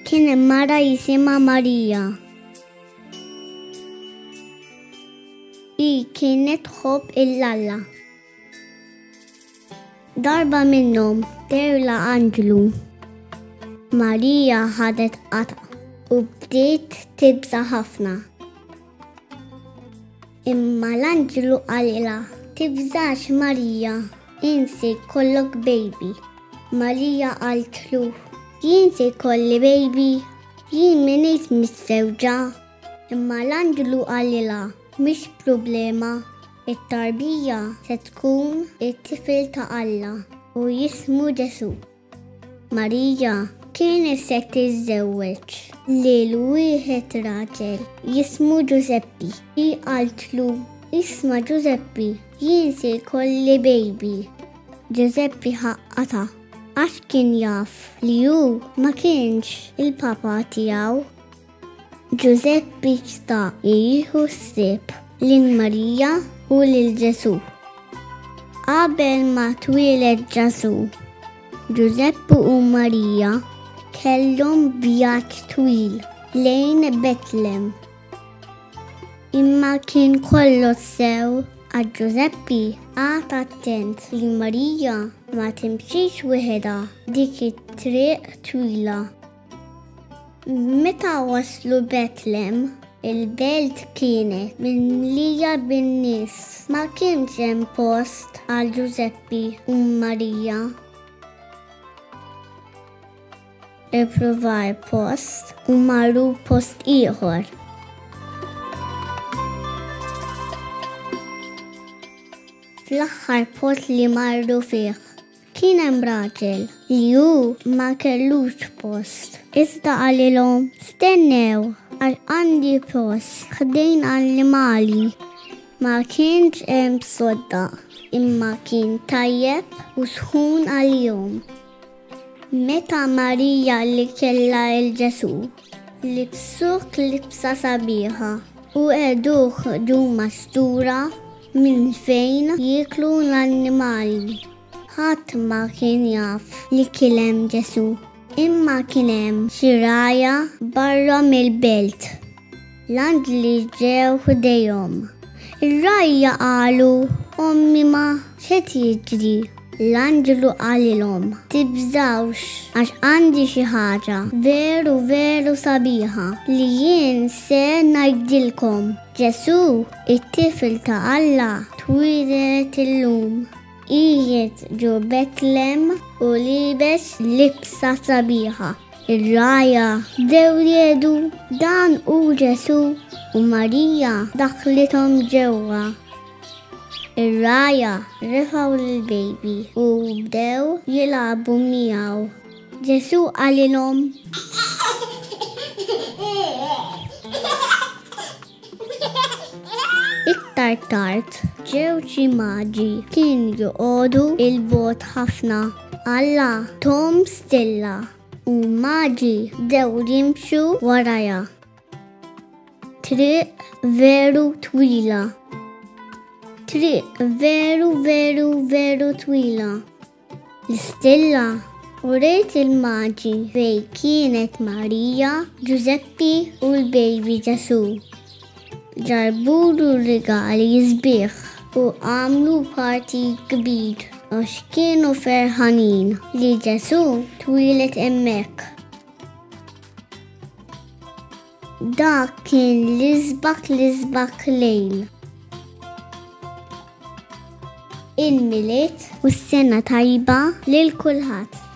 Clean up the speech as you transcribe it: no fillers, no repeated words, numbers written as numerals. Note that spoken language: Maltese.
kien mara jisimha Marija. Hi kienet tħobb il-Alla. Darba minnhom terla Anġlu. Marija ħadet qata u bdiet tibża ħafna. Imma l-Anġlu qalilha, tibżax Marija, insi kollok baby. Marija qaltlu, jien se jkolli baby, jien minejt missewġa. Imma l-Anġlu qalilha, mhix problema, it-tarbija se tkun it-tifel ta' Alla u jismu Ġesu. Marija kienet se tiżżewweġ lil wieħed raġel jismu Giuseppi. Hi qaltlu, isma' Giuseppi, jien se jkolli baby. Giuseppi ħaqqata għax kien jaf li hu ma kienx il-papa tiegħu. Giuseppi sta jieħu ssieb lil Marija u lil Ġesu. Qabel ma twieled Ġesu, Giuseppi u Marija kellhom vjaġġ twil lejn Betlem. Imma kien kollox sew għax Giuseppi għad attent li Marija ma timxix waħedha dik it-triq twila. Meta waslu Betlem, il-belt kienet mimlija bin-nies. Ma kienx hemm post għal Giuseppi u Marija. Ippruvar post u marru post ieħor. Fl-aħħar post li marru fih kien hemm raġel li hu ma kellux post. Iżda qalilhom stennew għax għandi post ħdejn annimali. Ma kienx hemm sodda, imma kien tajjeb u sħun għalihom. Meta Marija li kellha il-Ġesu libsuh libsa sabiħa u qegħduh ġumma stura minn fejn jieklu l-annimali. Ħadd ma kien jaf li kien hemm Ġesu, imma kien hemm xi raja barra mill-belt. L-anġli ġew ħdejhom. Ir-rajja qalu, ommi ma x'qed jiġri? L-Anġlu qalilhom, tibżawx għax għandi xi ħaġa veru sabiħa li jien se ngħidilkom. Ġesu, it-tifel ta' Alla, twilet illum. Qiegħed ġo Betlem u libes libsa sabiħa. Ir-rajja bdew jgħidu dan hu Ġesu u Marija daħlithom ġewwa. Ir-rajja refgħu lill-baby u bdew jilagħbu miegħu. Ġesu qalilhom iktar tard ġew xi maġi kien joqogħdu il-bogħod ħafna. Alla tom stilla u maġi bdew jimxu warajha. Triq veru twila. Triq veru twila. L-istilla uriet il-maġi fejn kienet Marija, Giuseppi u l-baby Ġesu. Ġarbulu rigali sbieħ u għamlu parti kbir għax kienu ferħanin li Ġesu twilet hemmhekk. Dak kien l-isbaq lejl. Il-miliet u s-sena tajba lil kulħadd.